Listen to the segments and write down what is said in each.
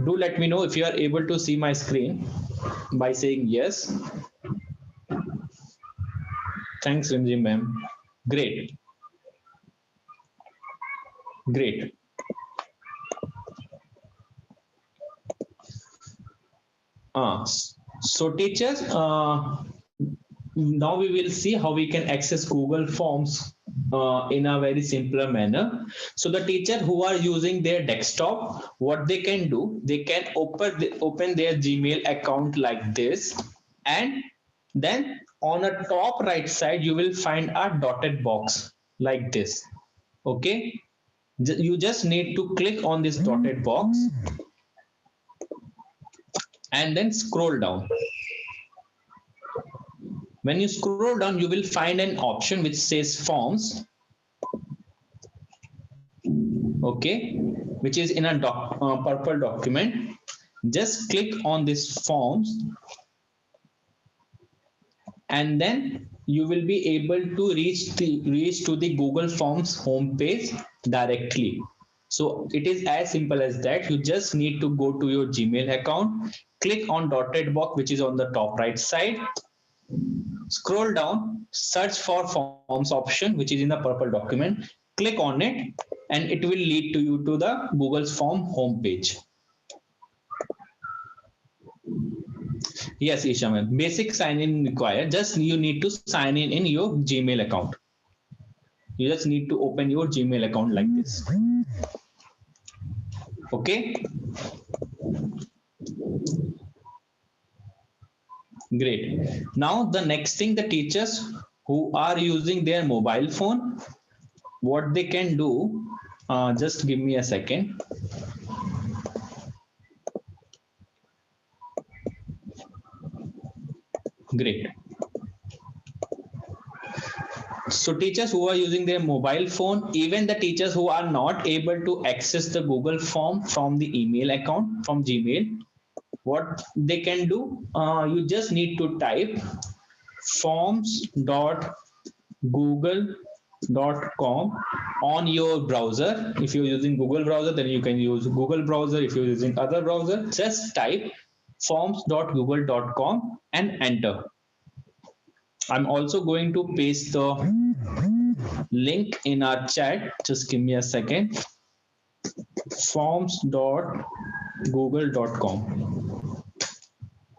Do let me know if you are able to see my screen by saying yes. Thanks, Rimji ma'am. Great, great. So teachers, now we will see how we can access Google Forms in a very simpler manner. So the teacher who are using their desktop, what they can do, they can open their Gmail account like this, and then on a top right side you will find a dotted box like this. Okay, you just need to click on this dotted box and then scroll down. When you scroll down, you will find an option which says forms, okay, which is in a purple document. Just click on this forms, and then you will be able to reach to the Google Forms homepage directly. So it is as simple as that. You just need to go to your Gmail account, click on dotted box which is on the top right side, scroll down, search for forms option which is in the purple document, click on it, and it will lead to you to the Google's form homepage. Yes, Isha ma'am. Basic sign in required. Just you need to sign in your Gmail account. You just need to open your Gmail account like this. Okay. Great. Now the next thing, the teachers who are using their mobile phone, what they can do, just give me a second. Great. So teachers who are using their mobile phone, even the teachers who are not able to access the Google form from the email account from Gmail, what they can do, you just need to type forms.google.com on your browser. If you're using Google browser, then you can use Google browser. If you're using other browser, just type forms.google.com and enter. I'm also going to paste the link in our chat. Just give me a second. forms.google.com.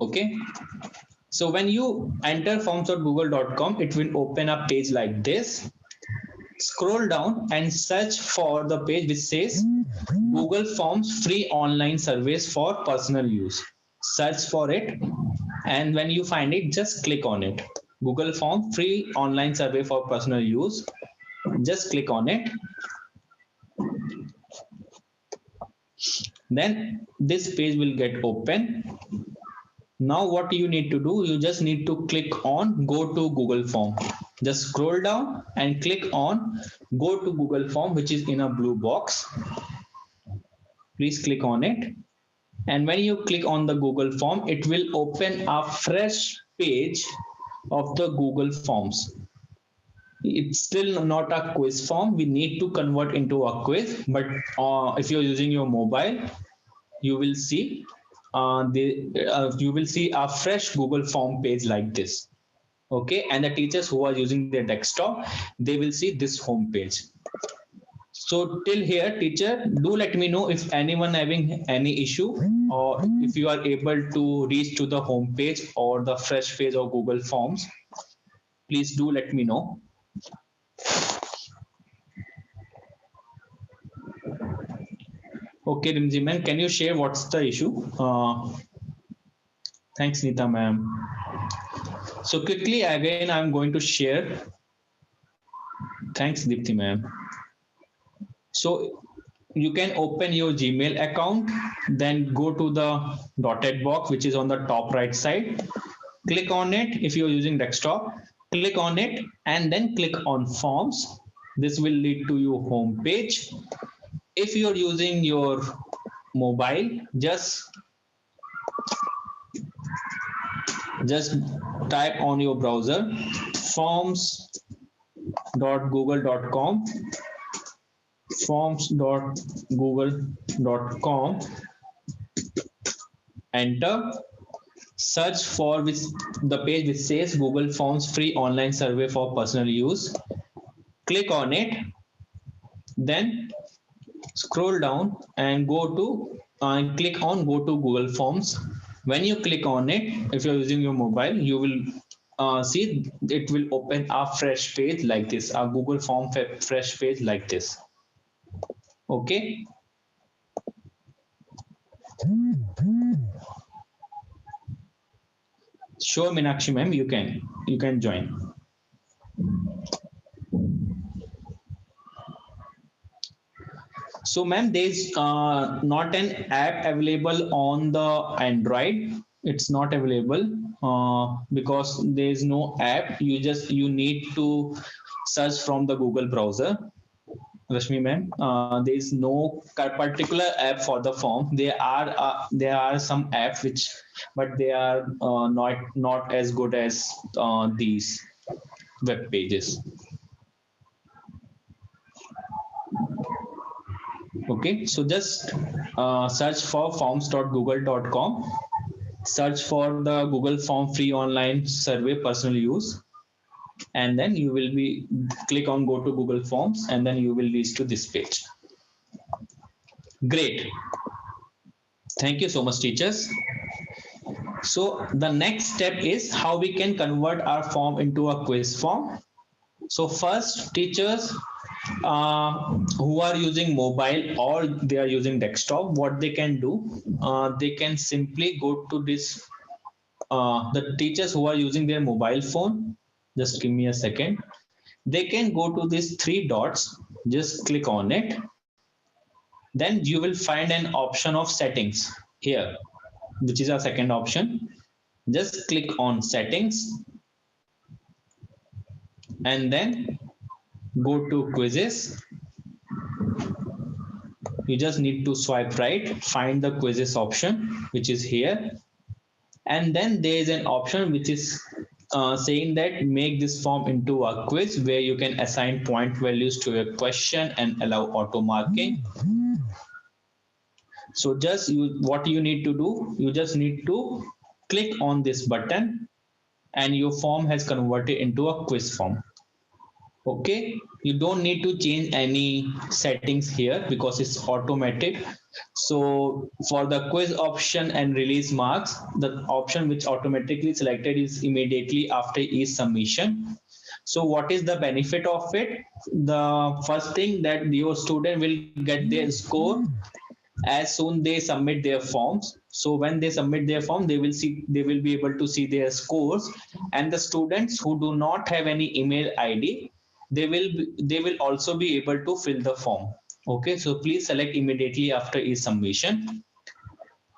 Okay. So when you enter forms.google.com, it will open a page like this. Scroll down and search for the page which says Google Forms free online service for personal use. Search for it, and when you find it, just click on it. Google Form free online survey for personal use. Just click on it. Then this page will get open. Now what you need to do, you just need to click on go to Google Form. Just scroll down and click on go to Google Form, which is in a blue box. Please click on it. And when you click on the Google Form, it will open a fresh page of the Google Forms. It's still not a quiz form. We need to convert into a quiz, but if you're using your mobile, you will see you will see a fresh Google Form page like this. Okay, and the teachers who are using their desktop, they will see this home page. So till here, teacher, do let me know if anyone having any issue, or if you are able to reach to the home page or the fresh page of Google Forms. Please do let me know. Okay, Rimji ma'am, can you share what's the issue? Thanks, Nita ma'am. So quickly again, I'm going to share. Thanks, Deepthi ma'am. So you can open your Gmail account, then go to the dotted box, which is on the top right side. Click on it if you're using desktop. Click on it and then click on forms. This will lead to your home page. If you're using your mobile, just type on your browser forms.google.com, forms.google.com, enter, search for which the page which says Google Forms free online survey for personal use. Click on it, then scroll down and go to click on go to Google Forms. When you click on it, if you're using your mobile, you will see it will open a fresh page like this, a Google Form fresh page like this. Okay. Sure, Meenakshi ma'am, you can join. So, ma'am, there's not an app available on the Android. It's not available because there's no app. You need to search from the Google browser. Rashmi ma'am, there is no particular app for the form. There are some apps which, but they are not as good as these web pages. Okay, so just search for forms.google.com, search for the Google Form free online survey personal use, and then you will be click on go to Google Forms, and then you will reach to this page. Great. Thank you so much, teachers. So the next step is how we can convert our form into a quiz form. So first, teachers who are using mobile or they are using desktop, what they can do, they can simply go to this. The teachers who are using their mobile phone, just give me a second. They can go to these three dots, just click on it. Then you will find an option of settings here, which is our second option. Just click on settings and then go to quizzes. You just need to swipe right, find the quizzes option, which is here. And then there is an option which is saying that make this form into a quiz where you can assign point values to your question and allow auto marking. So what you need to do, you just need to click on this button and your form has converted into a quiz form. Okay, you don't need to change any settings here because it's automatic. So for the quiz option and release marks, the option which automatically selected is immediately after each submission. So what is the benefit of it? The first thing that your student will get their score as soon they submit their forms. So when they submit their form, they will be able to see their scores. And the students who do not have any email ID, they will also be able to fill the form. Okay, so please select immediately after each submission.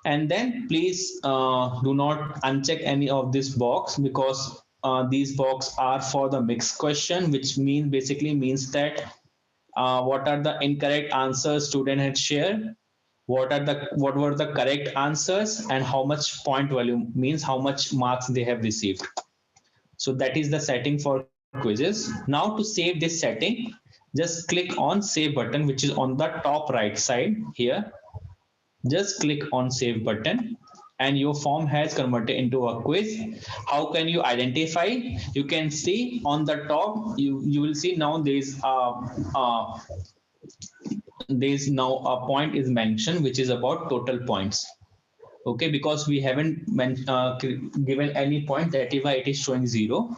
And then please do not uncheck any of this box because these box are for the mixed question, which basically means that what are the incorrect answers student had shared, what were the correct answers, and how much point value means how much marks they have received. So that is the setting for quizzes. Now to save this setting, just click on save button, which is on the top right side here. Just click on save button and your form has converted into a quiz. How can you identify? You can see on the top, you will see now there's now a point is mentioned which is about total points. Okay, because we haven't given any point, that is why it is showing 0.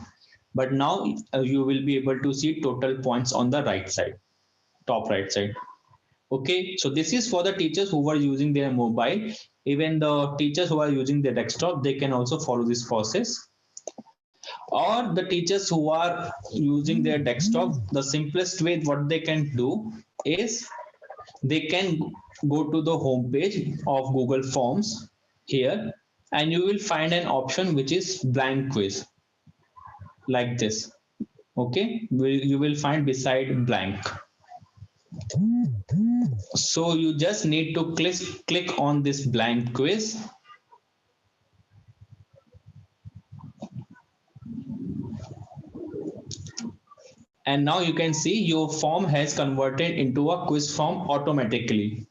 But now you will be able to see total points on the right side, top right side. Okay, so this is for the teachers who are using their mobile. Even the teachers who are using their desktop, they can also follow this process. Or the teachers who are using their desktop, the simplest way what they can do is they can go to the home page of Google Forms here, and you will find an option which is blank quiz like this. Okay, you will find beside blank. So you just need to click on this blank quiz. And now you can see your form has converted into a quiz form automatically.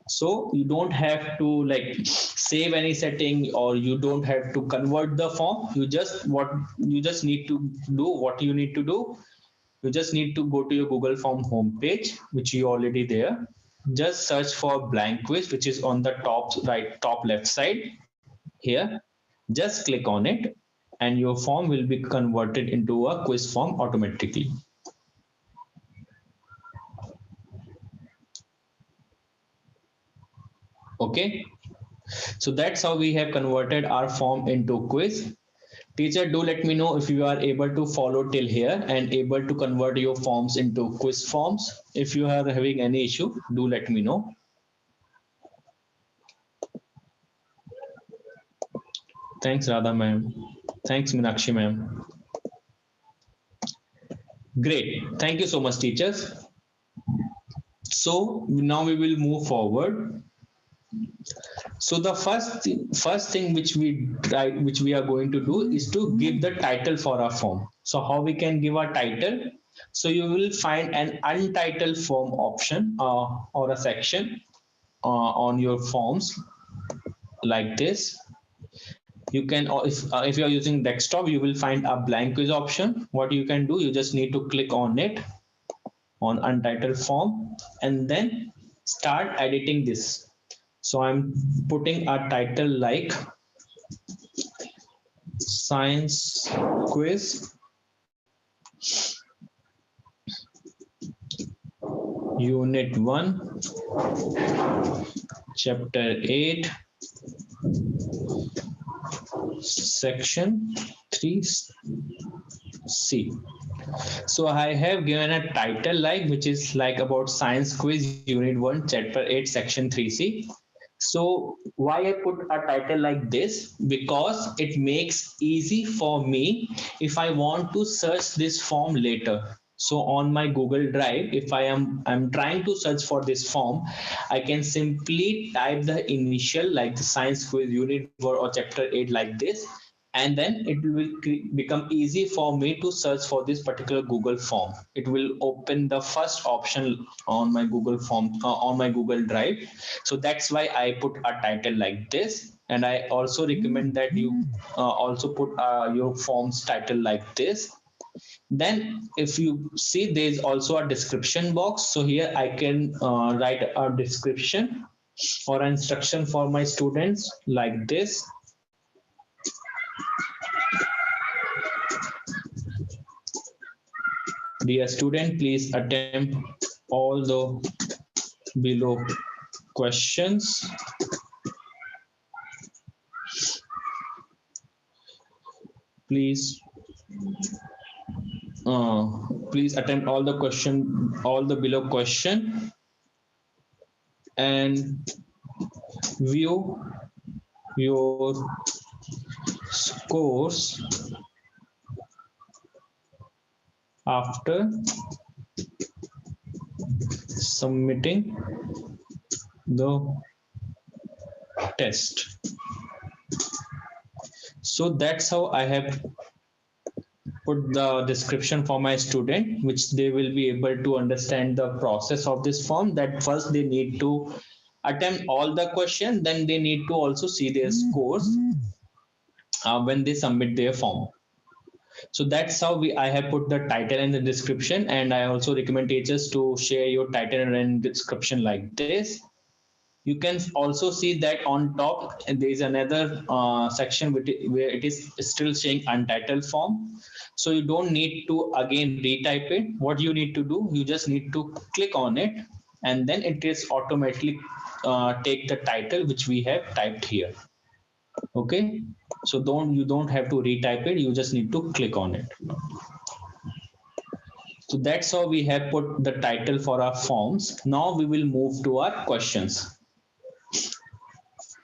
So you don't have to like save any setting, or you don't have to convert the form. You just need to do what you need to do. You just need to go to your Google Form homepage, which you already there. Just search for blank quiz, which is on the top left side here. Just click on it, and your form will be converted into a quiz form automatically. Okay, so that's how we have converted our form into quiz. Teacher, do let me know if you are able to follow till here and able to convert your forms into quiz forms. If you are having any issue, do let me know. Thanks, Radha ma'am. Thanks, Minakshi ma'am. Great. Thank you so much, teachers. So now we will move forward. So the first thing which we are going to do is to give the title for our form. So how we can give a title? So you will find an untitled form option or a section on your forms like this. You can, if you are using desktop, you will find a blank quiz option. What you can do, you just need to click on it on untitled form and then start editing this. So I'm putting a title like science quiz unit 1 chapter 8 section 3C. So I have given a title like, which is like about science quiz unit 1 chapter 8 section 3C. So why I put a title like this? Because it makes easy for me if I want to search this form later. So on my Google Drive, if I'm trying to search for this form, I can simply type the initial like the science quiz unit 4 or chapter 8 like this, and then it will become easy for me to search for this particular Google form. It will open the first option on my Google form on my Google Drive. So that's why I put a title like this, and I also recommend that you also put your form's title like this. Then if you see, there is also a description box. So here I can write a description or instruction for my students like this. Dear student, please attempt all the below questions. Please, please attempt all the below question, and view your scores after submitting the test. So that's how I have put the description for my student, which they will be able to understand the process of this form. That first they need to attempt all the questions, then they need to also see their scores when they submit their form. So that's how I have put the title and the description, and I also recommend teachers to share your title and description like this. You can also see that on top there is another section where it is still saying untitled form. So you don't need to again retype it. What you need to do, you just need to click on it, and then it is automatically take the title which we have typed here. Okay, so you don't have to retype it, you just need to click on it. So that's how we have put the title for our forms. Now we will move to our questions.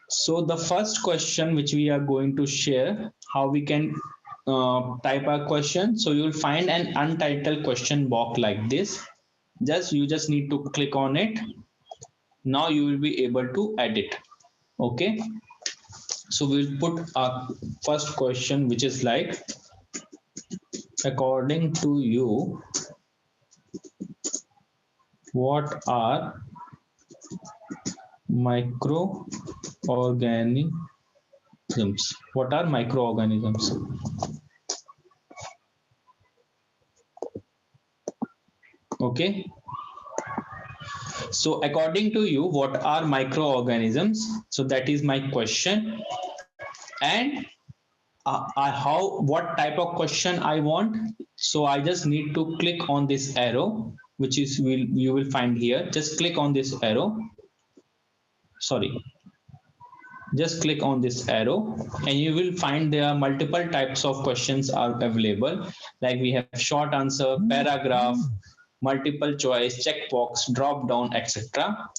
So the first question which we are going to share, how we can type a question. So you'll find an untitled question box like this. You just need to click on it. Now you will be able to edit. Okay. So we'll put our first question, which is like, according to you, what are Microorganisms. What are microorganisms? Okay. So according to you, what are microorganisms? So that is my question. And what type of question I want. So I just need to click on this arrow, which is you will find here. Just click on this arrow. Sorry, just click on this arrow and you will find there are multiple types of questions are available. Like we have short answer, paragraph, multiple choice, checkbox, drop down, etc.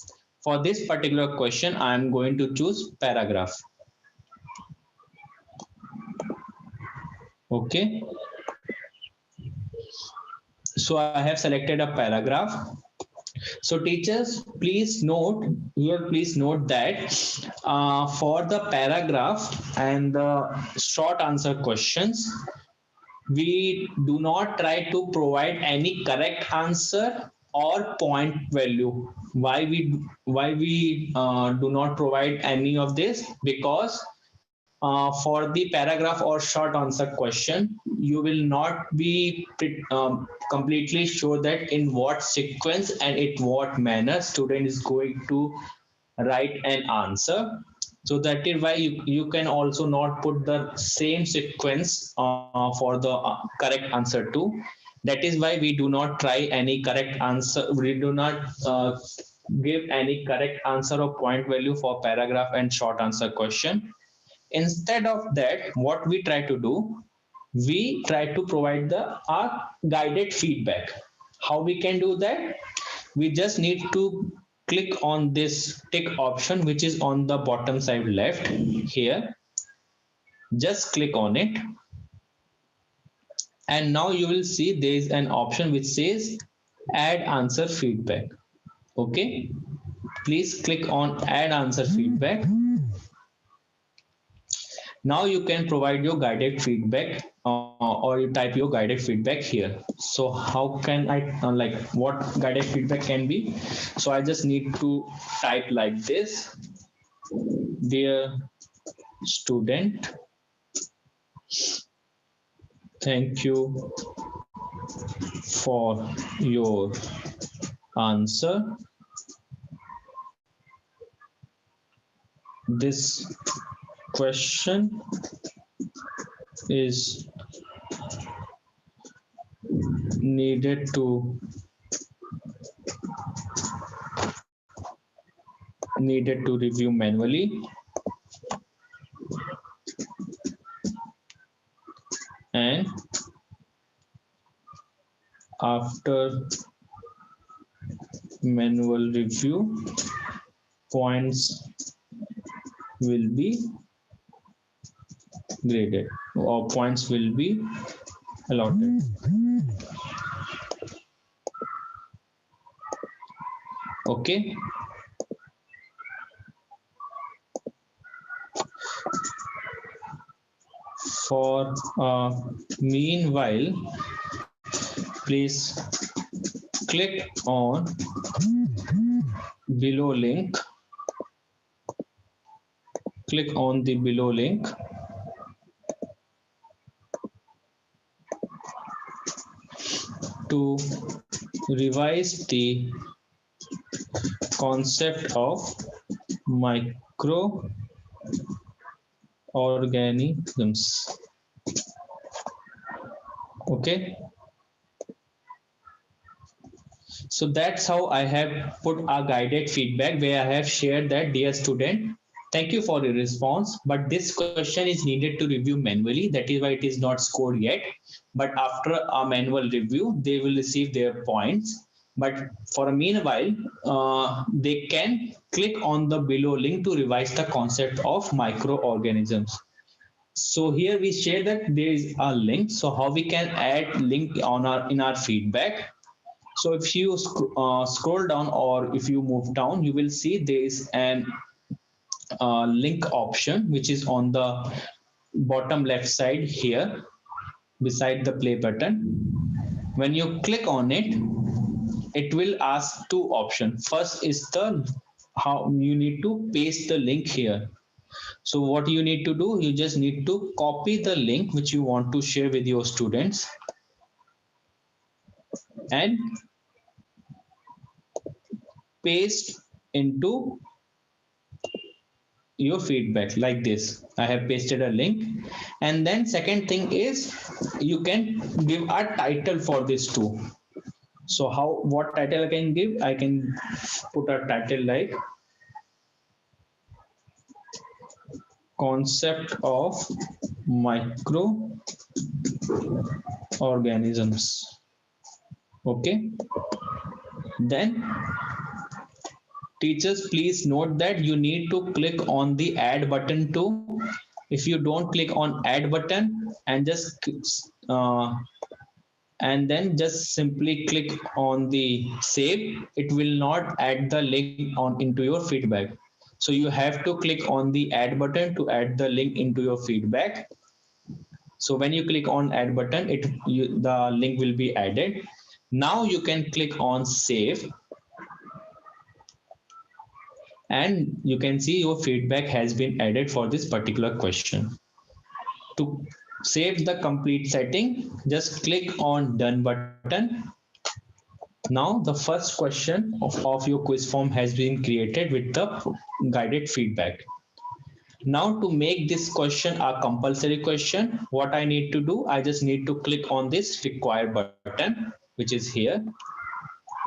For this particular question, I am going to choose paragraph. Okay. So I have selected a paragraph. So teachers, please note here, please note that for the paragraph and the short answer questions, we do not try to provide any correct answer or point value. Why we do not provide any of this? Because for the paragraph or short answer question, you will not be completely sure that in what sequence and in what manner student is going to write an answer. So that is why you can also not put the same sequence for the correct answer too. That is why we do not try any correct answer. We do not give any correct answer or point value for paragraph and short answer question. Instead of that, what we try to do, we try to provide the guided feedback. How we can do that? We just need to click on this tick option, which is on the bottom side left here. Just click on it. And now you will see there is an option which says add answer feedback. Okay. Please click on add answer feedback. Now you can provide your guided feedback or you type your guided feedback here. So how can I like what guided feedback can be? So I just need to type like this: dear student, thank you for your answer. This question is needed to review manually, and after manual review, points will be graded or points will be allotted. Okay. For meanwhile, please click on below link. Click on the below link to revise the concept of microorganisms. Okay. So that's how I have put a guided feedback where I have shared that, dear student, thank you for your response, but this question is needed to review manually. That is why it is not scored yet. But after a manual review, they will receive their points. But for a meanwhile, they can click on the below link to revise the concept of microorganisms. So here we share that there is a link. So how we can add link on in our feedback? So if you scroll down or if you move down, you will see there is an link option which is on the bottom left side here beside the play button. When you click on it, it will ask two options. First is the how you need to paste the link here. So what you need to do, you just need to copy the link which you want to share with your students and paste into your feedback like this. I have pasted a link. And then second thing is you can give a title for this too. So how, what title I can give? I can put a title like concept of microorganisms. Okay. Then teachers, please note that you need to click on the add button too. If you don't click on add button and just and then just simply click on the save, it will not add the link on into your feedback. So you have to click on the add button to add the link into your feedback. So when you click on add button, the link will be added. Now you can click on save and you can see your feedback has been added for this particular question. To save the complete setting, just click on done button. Now the first question of your quiz form has been created with the guided feedback. Now to make this question a compulsory question, what I need to do, I just need to click on this require button, which is here.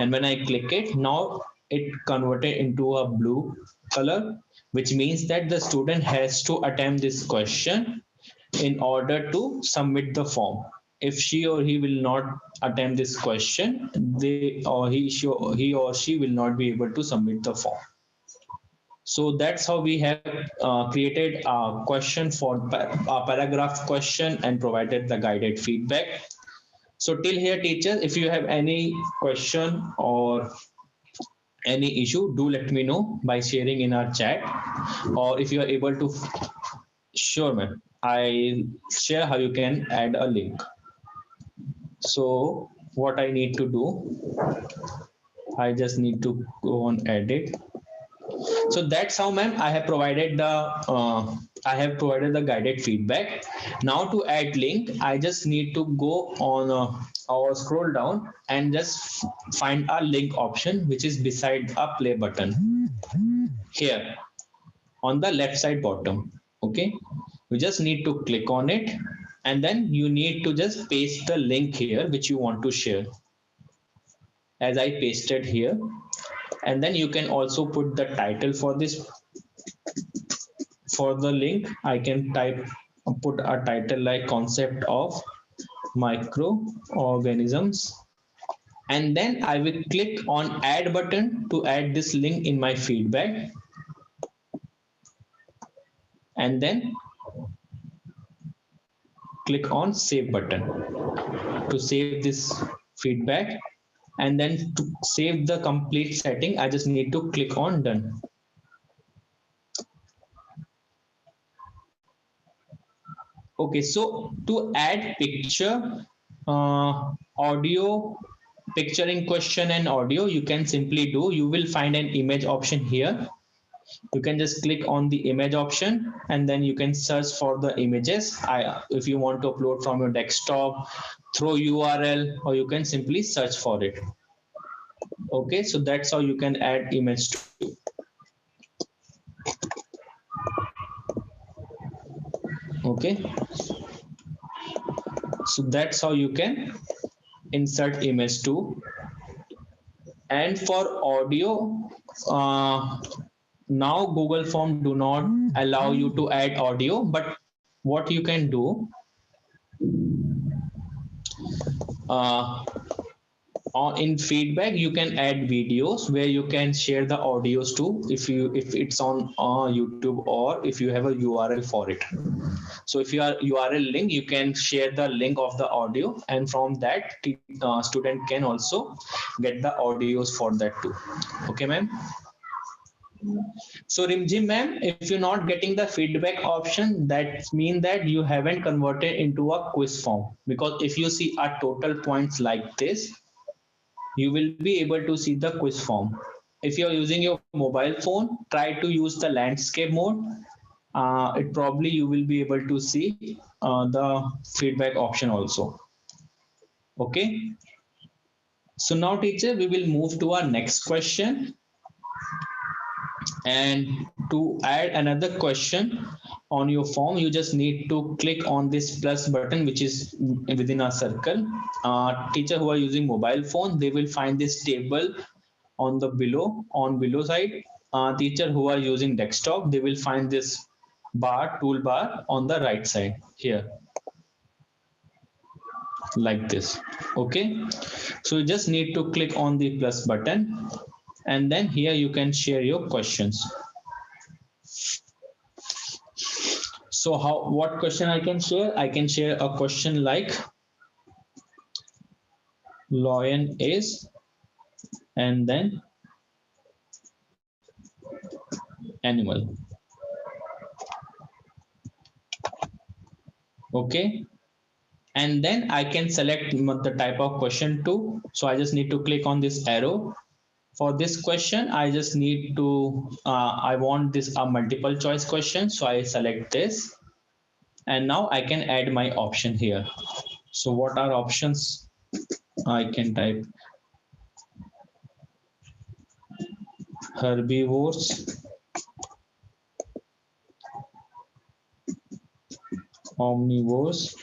And when I click it, now it converted into a blue color, which means that the student has to attempt this question in order to submit the form. If she or he will not attempt this question, he or she will not be able to submit the form. So that's how we have created a question for a paragraph question and provided the guided feedback. So till here, teachers, if you have any question or any issue, do let me know by sharing in our chat, or if you are able to, sure, ma'am. I share how you can add a link. So what I need to do, I just need to go on edit. So that's how, ma'am, I have provided the guided feedback. Now to add link, I just need to go on or scroll down and just find a link option which is beside a play button here on the left side bottom. Okay, you just need to click on it and then you need to just paste the link here which you want to share, as I pasted here. And then you can also put the title for this. For the link, I can put a title like concept of microorganisms, and then I will click on add button to add this link in my feedback, and then click on save button to save this feedback. And then to save the complete setting, I just need to click on done. Okay, so to add picture, audio, picturing question and audio, you can simply do, you will find an image option here. You can just click on the image option and then you can search for the images. If you want to upload from your desktop, through URL, or you can simply search for it. Okay, so that's how you can add image too. Okay, so that's how you can insert image too. And for audio, now Google Form do not allow you to add audio, but what you can do, in feedback you can add videos where you can share the audios too, if it's on YouTube, or if you have a URL for it. So if you are URL link, you can share the link of the audio, and from that student can also get the audios for that too. Okay, ma'am. So Rimjim ma'am, if you're not getting the feedback option, that means that you haven't converted into a quiz form, because if you see a total points like this, you will be able to see the quiz form. If you're using your mobile phone, try to use the landscape mode. It probably you will be able to see the feedback option also. Okay. So now teacher, we will move to our next question. And to add another question on your form, you just need to click on this plus button, which is within a circle. Teacher who are using mobile phone, they will find this table on the below side. Teacher who are using desktop, they will find this toolbar on the right side here, like this. Okay. So you just need to click on the plus button, and then here you can share your questions. So what question I can share? I can share a question like lion is, and then animal. Okay. And then I can select the type of question too. So I just need to click on this arrow. For this question, I just need to, I want this a multiple choice question. So I select this, and now I can add my option here. So what are options? I can type herbivores, omnivores,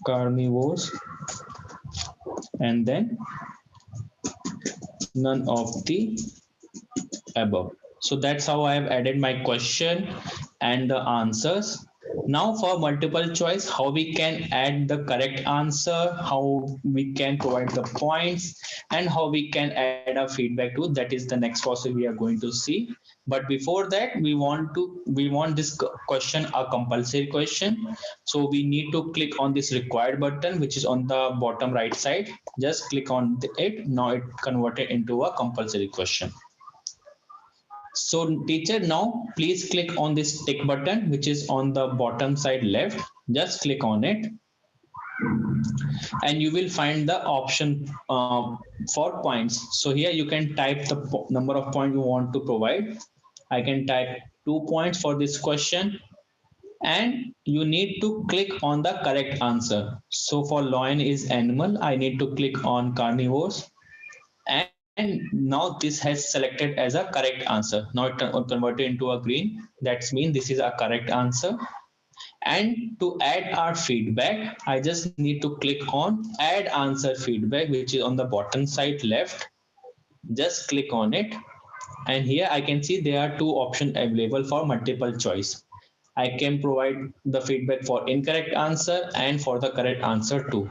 carnivores, and then none of the above. So that's how I have added my question and the answers. Now for multiple choice, how we can add the correct answer, how we can provide the points, and how we can add a feedback to, that is the next process we are going to see. But before that, we want this question a compulsory question. So we need to click on this required button, which is on the bottom right side. Just click on it. Now it converted into a compulsory question. So teacher, now please click on this tick button, which is on the bottom side left. Just click on it, and you will find the option for points. So here you can type the number of points you want to provide. I can type 2 points for this question, and you need to click on the correct answer. So for lion is animal, I need to click on carnivores, and now this has selected as a correct answer. Now it converted into a green. That means this is a correct answer. And to add our feedback, I just need to click on add answer feedback, which is on the bottom side left. Just click on it, and here I can see there are two options available for multiple choice. I can provide the feedback for incorrect answer and for the correct answer too.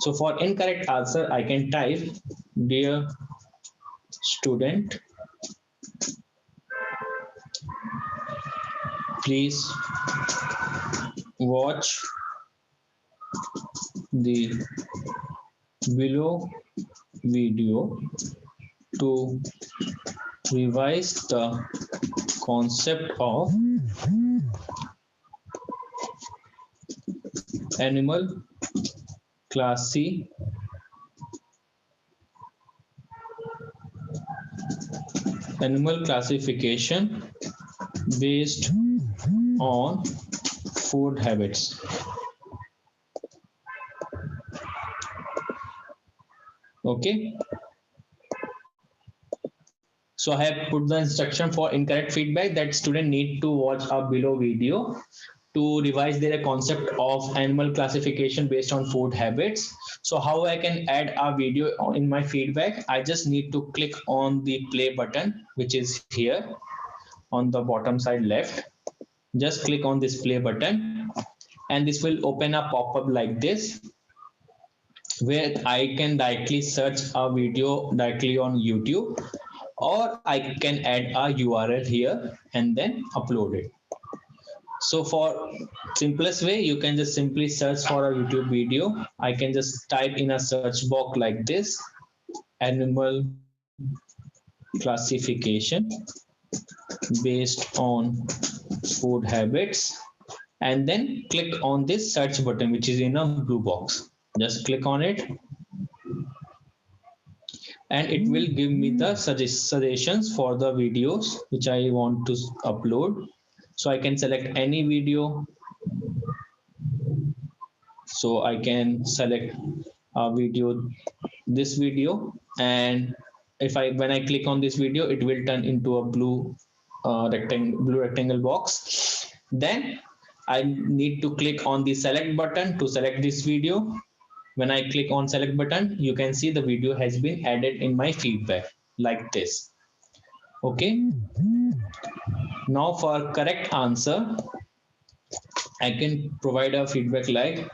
So for incorrect answer, I can type dear student, please watch the below video to revise the concept of animal classification based on food habits. Okay. So I have put the instruction for incorrect feedback that student need to watch a below video to revise their concept of animal classification based on food habits. So how I can add a video in my feedback? I just need to click on the play button, which is here on the bottom side left. Just click on this play button, and this will open a pop-up like this, where I can directly search a video directly on YouTube, or I can add a URL here and then upload it. So for simplest way, you can just simply search for a YouTube video. I can just type in a search box like this, animal classification based on food habits, and then click on this search button, which is in a blue box. Just click on it, and it will give me the suggestions for the videos which I want to upload. So I can select any video. So I can select a video, this video, and if I when I click on this video, it will turn into a blue rectangle box. Then I need to click on the select button to select this video. When I click on select button, you can see the video has been added in my feedback like this. Okay. Now for correct answer, I can provide a feedback like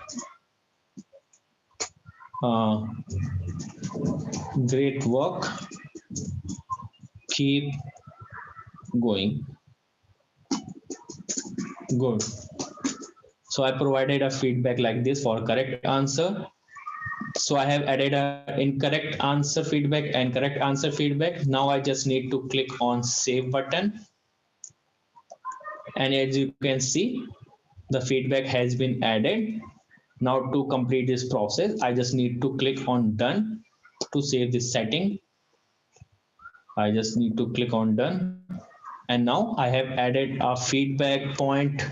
uh, great work, keep going, good. So I provided a feedback like this for correct answer. So I have added a incorrect answer feedback and correct answer feedback. Now I just need to click on save button, and as you can see, the feedback has been added. Now to complete this process, I just need to click on done to save this setting. I just need to click on done. And now I have added a feedback point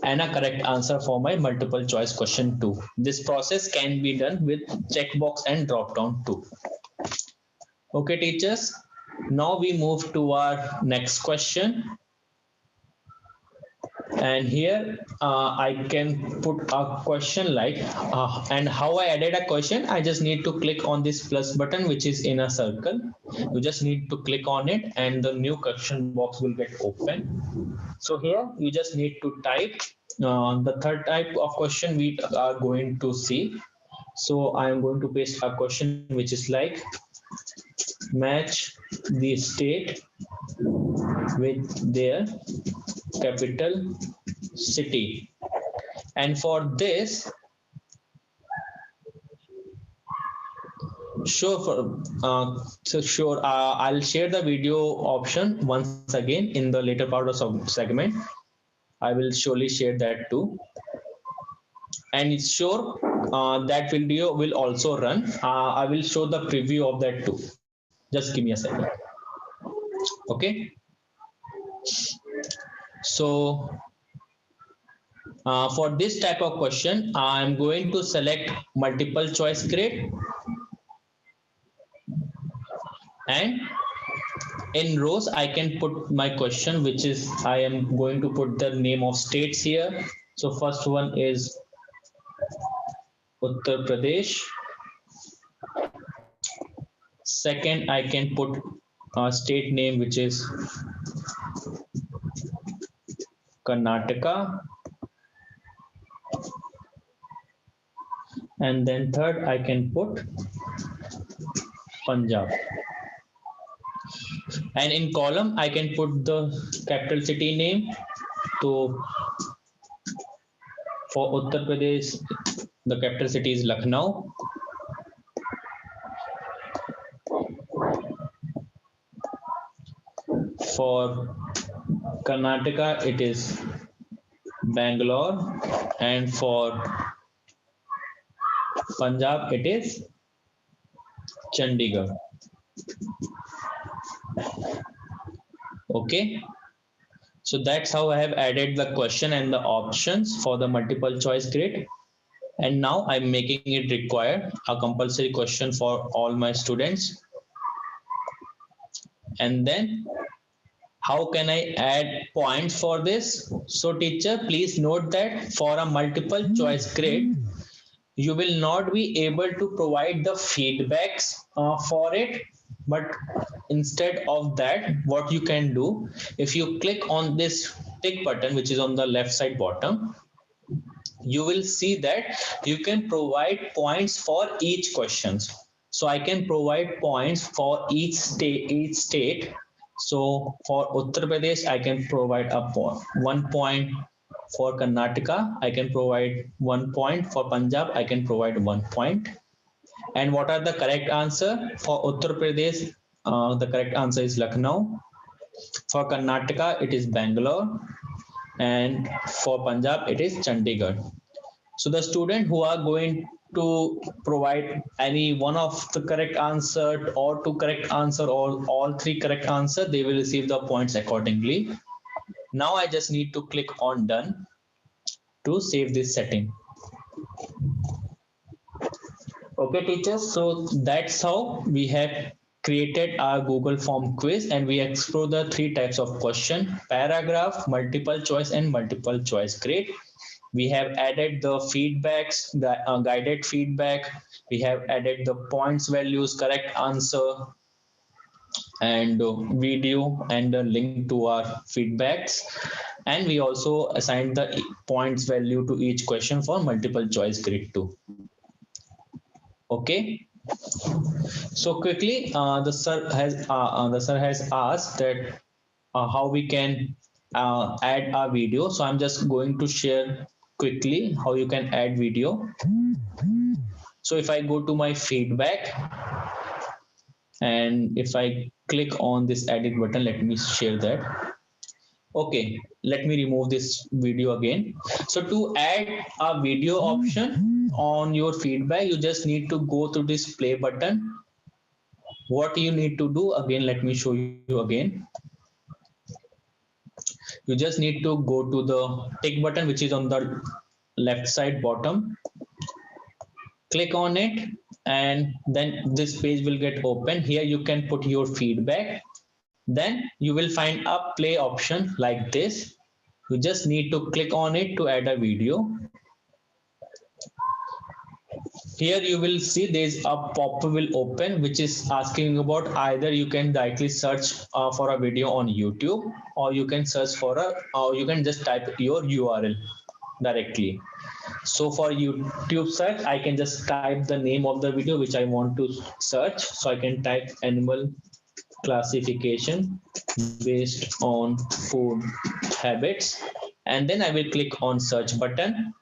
and a correct answer for my multiple choice question too. This process can be done with checkbox and drop down too. Okay, teachers. Now we move to our next question. And here I can put a question like and how I added a question, I just need to click on this plus button which is in a circle. You just need to click on it and the new question box will get open. So here you just need to type the third type of question we are going to see. So I am going to paste a question which is like match the state with their capital city. And for this, I'll share the video option once again in the later part of segment. I will surely share that too. And it's sure that video will also run. I will show the preview of that too. Just give me a second. Okay. So for this type of question, I'm going to select multiple choice grid, and in rows I can put my question, which is I am going to put the name of states here. So first one is Uttar Pradesh. Second, I can put a state name which is Karnataka. And then third, I can put Punjab. And in column, I can put the capital city name. So for Uttar Pradesh, the capital city is Lucknow. For Karnataka, it is Bangalore, and for Punjab, it is Chandigarh. Okay. So that's how I have added the question and the options for the multiple choice grid. And now I'm making it required a compulsory question for all my students. And then how can I add points for this? So teacher, please note that for a multiple choice grid, you will not be able to provide the feedbacks for it. But instead of that, what you can do, if you click on this tick button, which is on the left side bottom, you will see that you can provide points for each questions. So I can provide points for each state. So for Uttar Pradesh, I can provide 1 point. For Karnataka, I can provide 1 point. For Punjab, I can provide 1 point. And what are the correct answer? For Uttar Pradesh, the correct answer is Lucknow. For Karnataka, it is Bangalore. And for Punjab, it is Chandigarh. So the student who are going to provide any one of the correct answer or two correct answer or all three correct answer, they will receive the points accordingly. Now I just need to click on done to save this setting. Okay, teachers. So that's how we have created our Google Form quiz, and we explore the three types of question: paragraph, multiple choice, and multiple choice. Great. We have added the feedbacks, the guided feedback. We have added the points values, correct answer, and video and a link to our feedbacks. And we also assigned the points value to each question for multiple choice grid too. Okay. So quickly, the sir has asked that how we can add a video. So I'm just going to share quickly how you can add video. So if I go to my feedback and if I click on this edit button, let me share that. Okay, let me remove this video again. So to add a video option on your feedback, you just need to go to this play button. What you need to do again, let me show you again. You just need to go to the tick button which is on the left side bottom, click on it, and then this page will get open. Here you can put your feedback, then you will find a play option like this. You just need to click on it to add a video. Here you will see there's a pop-up will open which is asking about either you can directly search for a video on YouTube, or you can search for a, or you can just type your URL directly. So for YouTube search, I can just type the name of the video which I want to search. So I can type animal classification based on food habits, and then I will click on search button,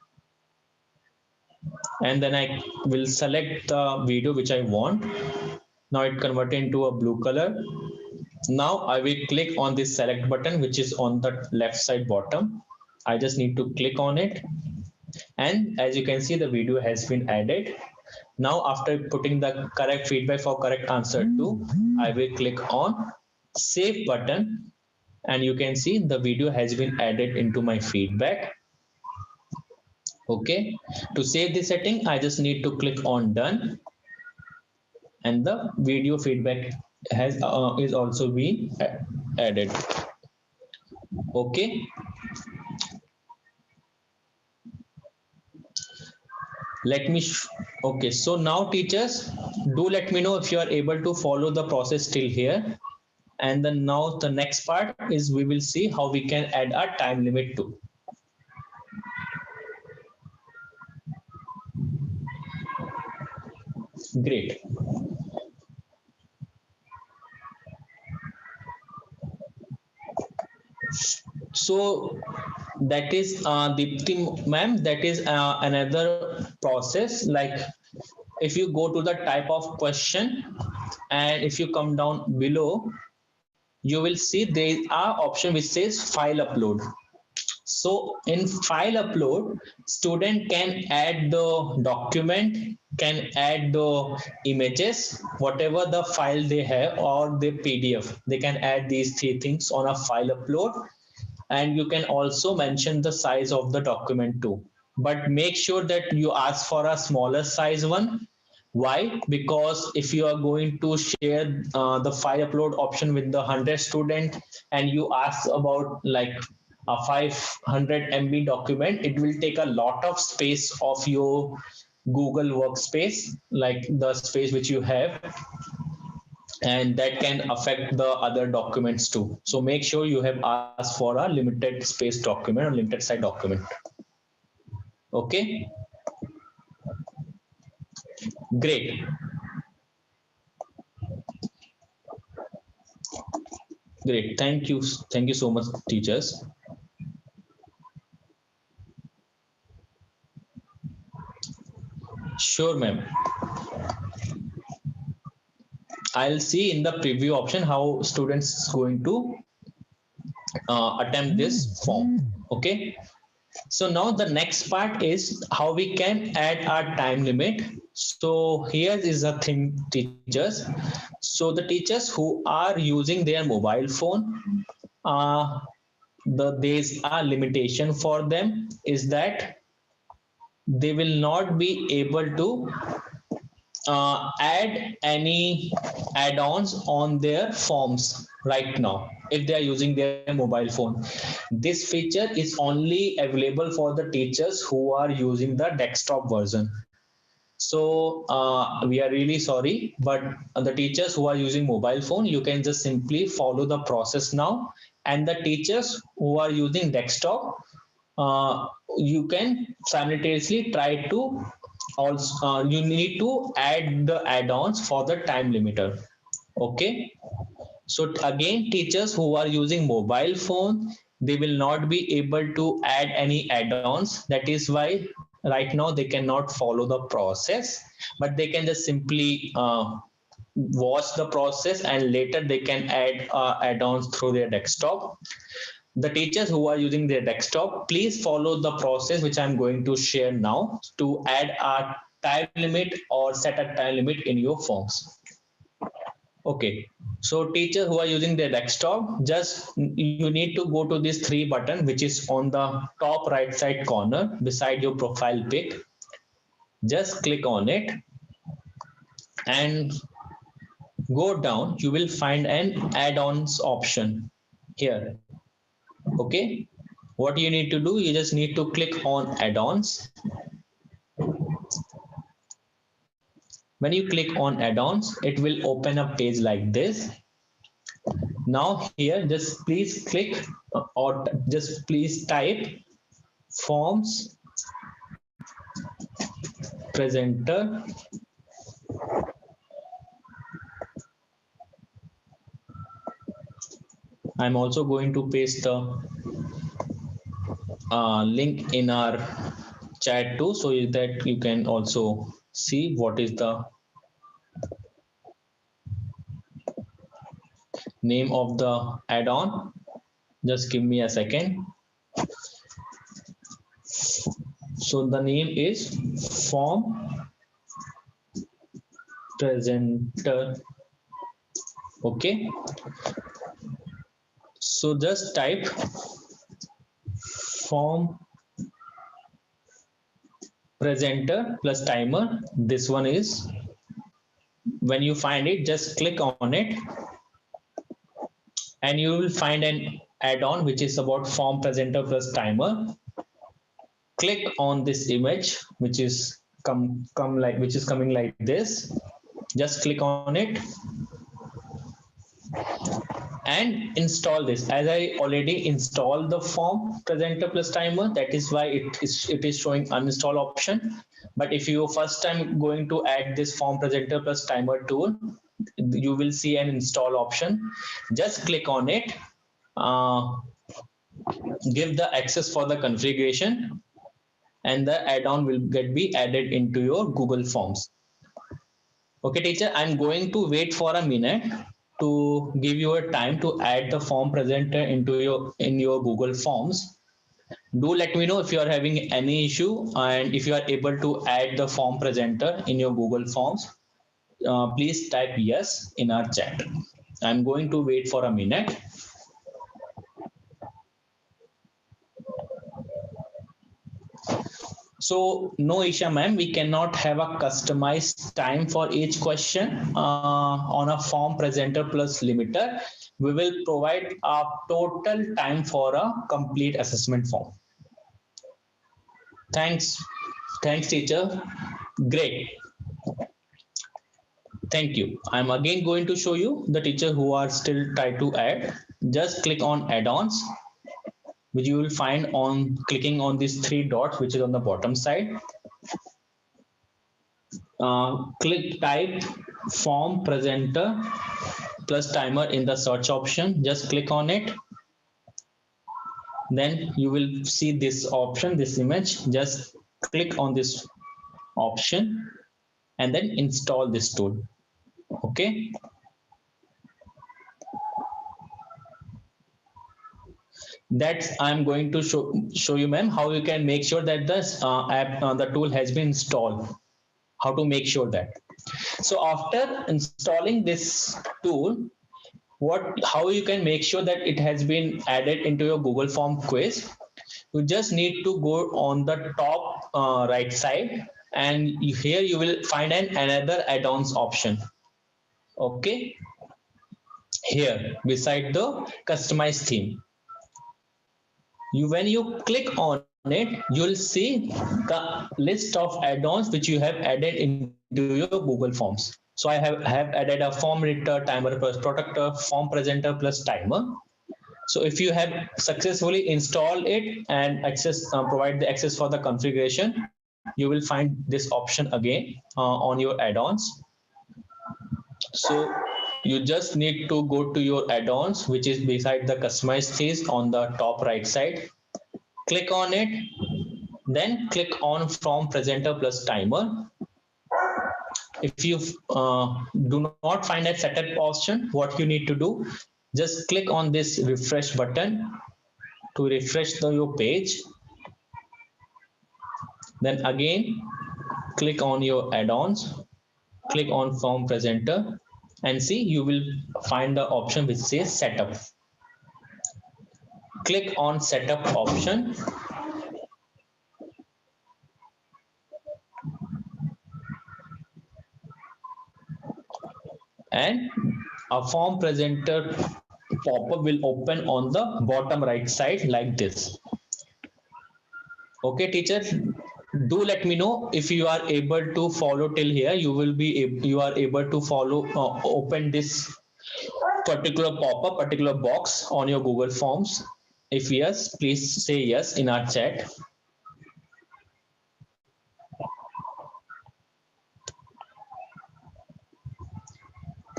and then I will select the video which I want. Now it converted into a blue color. Now I will click on this select button which is on the left side bottom. I just need to click on it, and as you can see the video has been added. Now after putting the correct feedback for correct answer 2, I will click on save button, and you can see the video has been added into my feedback. Okay, to save the setting I just need to click on done, and the video feedback has is also been added. Okay, let me okay, so now teachers, do let me know if you are able to follow the process till here. And then now the next part is we will see how we can add a time limit too. Great. So that is Deepti ma'am, that is another process. Like if you go to the type of question, and if you come down below, you will see there are option which says file upload. So in file upload, student can add the document, can add the images, whatever the file they have, or the PDF. They can add these three things on a file upload, and you can also mention the size of the document too. But make sure that you ask for a smaller size one. Why? Because if you are going to share the file upload option with the 100 student, and you ask about like a 500 MB document, it will take a lot of space of your Google workspace, like the space which you have, and that can affect the other documents too. So make sure you have asked for a limited space document or limited size document. Okay, great. Great. Thank you. Thank you so much, teachers. Sure, ma'am. I'll see in the preview option how students going to attempt this form. Okay. So now the next part is how we can add our time limit. So here is a thing, teachers. So the teachers who are using their mobile phone, there's a limitation for them is that they will not be able to add any add-ons on their forms right now if they are using their mobile phone. This feature is only available for the teachers who are using the desktop version. So we are really sorry, but the teachers who are using mobile phone, you can just simply follow the process now. And the teachers who are using desktop, you can simultaneously try to also you need to add the add-ons for the time limiter. Okay. So again, teachers who are using mobile phone, they will not be able to add any add-ons. That is why right now they cannot follow the process, but they can just simply watch the process and later they can add add-ons through their desktop. The teachers who are using their desktop, please follow the process which I'm going to share now to add a time limit or set a time limit in your forms. Okay, so teachers who are using their desktop, just you need to go to this three button which is on the top right side corner beside your profile pic. Just click on it and go down. You will find an add-ons option here. Okay, what you need to do, you just need to click on add-ons. When you click on add-ons, it will open a page like this. Now here, just please click or just please type forms presenter I'm also going to paste the link in our chat too, so that you can also see what is the name of the add-on. Just give me a second. So the name is form presenter. Okay, so just type form presenter plus timer. This one is, when you find it, just click on it and you will find an add-on which is about form presenter plus timer. Click on this image which is coming like this. Just click on it and install this. As I already installed the form presenter plus timer, that is why it is showing uninstall option. But if you first time going to add this form presenter plus timer tool, you will see an install option. Just click on it, uh, give the access for the configuration, and the add-on will be added into your Google Forms. Okay, teacher, I'm going to wait for a minute to give you a time to add the form presenter in your Google Forms. Do let me know if you are having any issue and if you are able to add the form presenter in your Google Forms. Please type yes in our chat. I'm going to wait for a minute. So no, Isha ma'am, we cannot have a customized time for each question on a form presenter plus limiter. We will provide a total time for a complete assessment form. Thanks. Thanks, teacher. Great. Thank you. I'm again going to show you the teacher who are still trying to add. Just click on add-ons, which you will find on clicking on these three dots, which is on the bottom side. Click type form presenter plus timer in the search option. Just click on it. Then you will see this option, this image. Just click on this option and then install this tool. Okay. That's I'm going to show you, ma'am, how you can make sure that this app the tool has been installed. How to make sure that. So after installing this tool, how you can make sure that it has been added into your Google Form quiz? You just need to go on the top right side, and here you will find another add-ons option. Okay, here beside the customize theme, when you click on it, you'll see the list of add-ons which you have added into your Google Forms. So I have added a form editor, timer plus protector, form presenter plus timer. So if you have successfully installed it and provide the access for the configuration, you will find this option again on your add-ons. So you just need to go to your add-ons, which is beside the customized themes on the top right side. Click on it, then click on from presenter plus timer. If you do not find a setup option, what you need to do, just click on this refresh button to refresh your page. Then again, click on your add-ons, click on form presenter, and see you will find the option which says setup. Click on setup option. And a form presenter pop-up will open on the bottom right side like this. Okay, teacher, do let me know if you are able to follow till here. You are able to follow open this particular pop-up, particular box on your Google Forms. If yes, please say yes in our chat.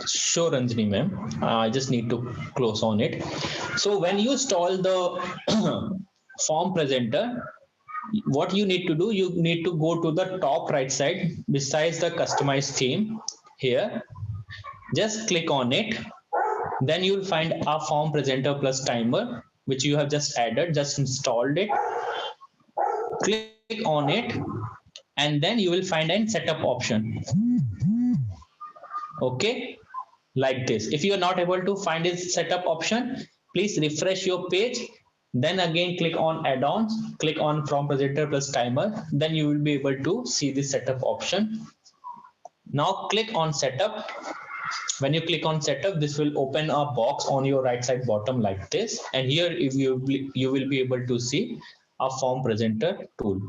Sure, Ranjini ma'am. I just need to close on it. So when you install the form presenter, what you need to do, you need to go to the top right side besides the customized theme here. Just click on it. Then you'll find a form presenter plus timer, which you have just added, just installed it. Click on it, and then you will find a setup option. Okay, like this. If you are not able to find this setup option, please refresh your page. Then again, click on add-ons, click on from presenter plus timer. Then you will be able to see the setup option. Now click on setup. When you click on setup, this will open a box on your right side bottom like this. And here if you will be able to see a form presenter tool.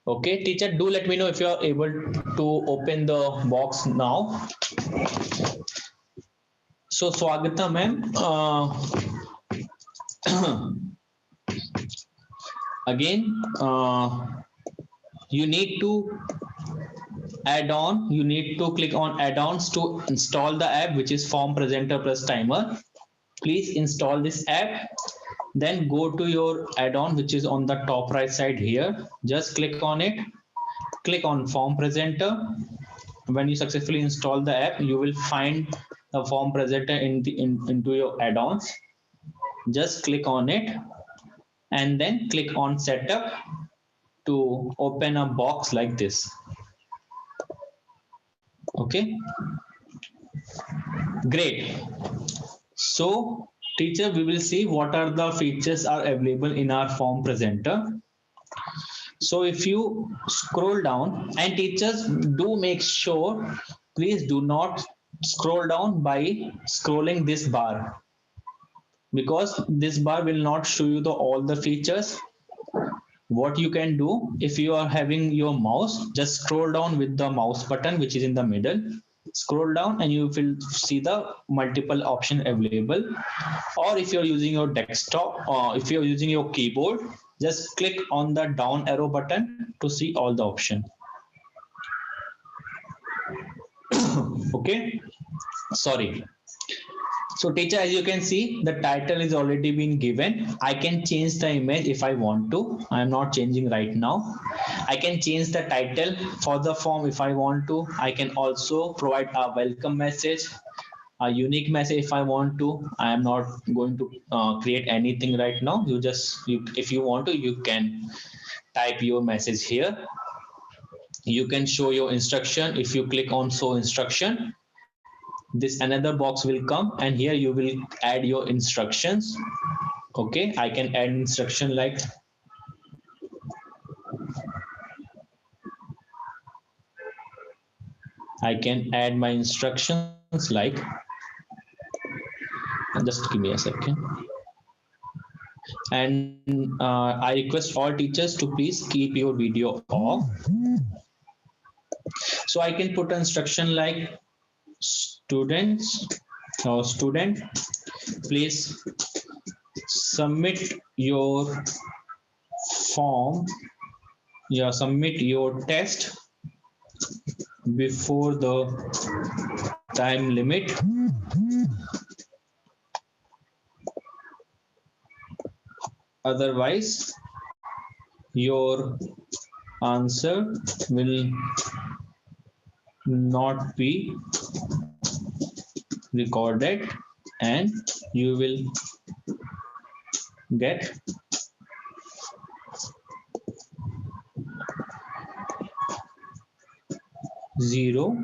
Okay, teacher, do let me know if you are able to open the box now. So Swagata ma'am, again, you need to you need to click on add-ons to install the app, which is form presenter plus timer. Please install this app. Then go to your add-on, which is on the top right side here. Just click on it. Click on form presenter. When you successfully install the app, you will find the form presenter into your add-ons. Just click on it and then click on setup to open a box like this. Okay, great. So teacher, we will see what are the features are available in our form presenter. So if you scroll down, and teachers, do make sure, please do not scroll down by scrolling this bar, because this bar will not show you all the features. What you can do, if you are having your mouse, just scroll down with the mouse button which is in the middle. Scroll down and you will see the multiple options available. Or if you're using your desktop, or if you're using your keyboard, just click on the down arrow button to see all the options. Okay, sorry. So teacher, as you can see, the title is already been given. I can change the image if I want to. I am not changing right now. I can change the title for the form if I want to. I can also provide a welcome message, a unique message if I want to. I am not going to create anything right now. If you want to, you can type your message here. You can show your instruction. If you click on show instruction, this another box will come, and here you will add your instructions. Okay, I can add instruction like I can add my instructions like, just give me a second. And I request all teachers to please keep your video off. So I can put an instruction like, students or student, please submit your form, submit your test before the time limit. Otherwise, your answer will not be recorded and you will get zero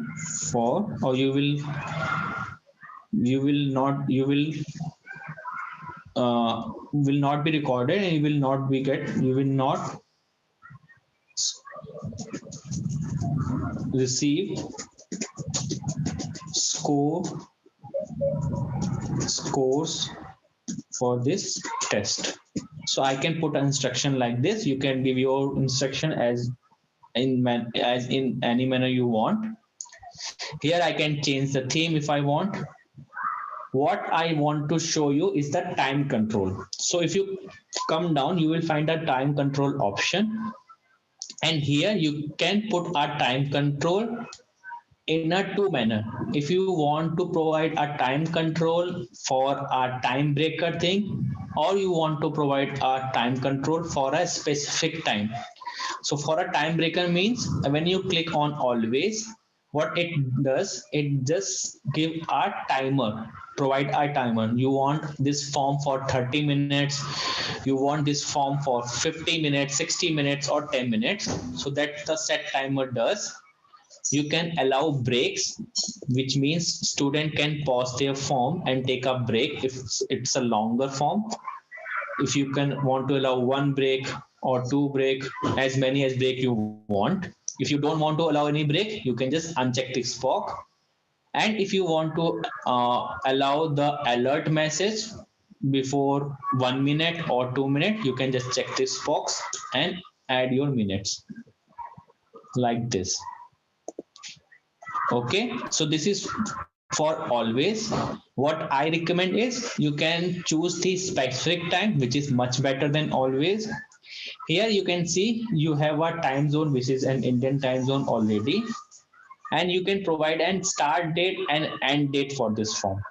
for, or you will not be recorded, and you will not receive scores for this test. So I can put an instruction like this. You can give your instruction as in any manner you want. Here I can change the theme if I want. What I want to show you is the time control. So if you come down, you will find a time control option, and here you can put a time control in a two manner. If you want to provide a time control for a time breaker thing, or you want to provide a time control for a specific time. So for a time breaker means when you click on always, what it does, it just give a timer, provide a timer. You want this form for 30 minutes, you want this form for 50 minutes, 60 minutes, or 10 minutes. So that the set timer does. You can allow breaks, which means student can pause their form and take a break if it's a longer form. If you can want to allow one break or two break, as many as break you want. If you don't want to allow any break, you can just uncheck this box. And if you want to allow the alert message before 1 minute or 2 minutes, you can just check this box and add your minutes like this. Okay, so this is for always. What I recommend is you can choose the specific time, which is much better than always. Here you can see you have a time zone, which is an Indian time zone already, and you can provide an start date and end date for this form.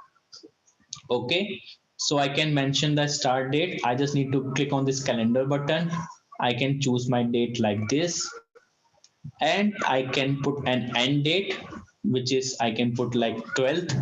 Okay, so I can mention the start date. I just need to click on this calendar button. I can choose my date like this, and I can put an end date, which is I can put like 12th.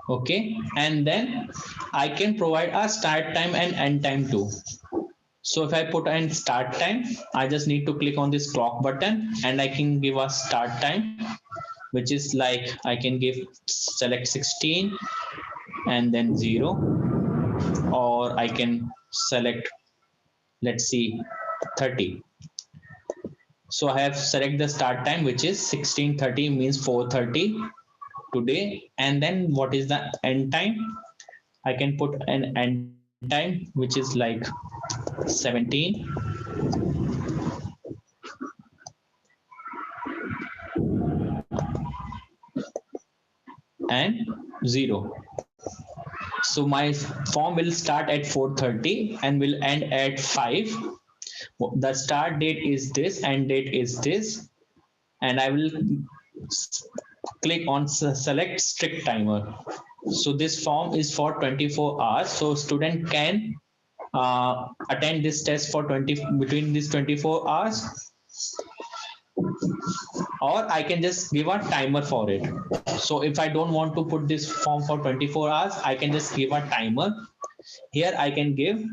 Okay, and then I can provide a start time and end time too. So if I put in start time, I just need to click on this clock button and I can give a start time, which is like I can give select 16 and then 0, or I can select, let's see, 30. So I have select the start time, which is 16:30, means 4:30 today. And then what is the end time? I can put an end time, which is like 17. And 0. So my form will start at 4:30 and will end at 5. The start date is this, end date is this, and I will click on select strict timer. So this form is for 24 hours. So student can attend this test for 20 between these 24 hours, or I can just give a timer for it. So if I don't want to put this form for 24 hours, I can just give a timer. Here I can give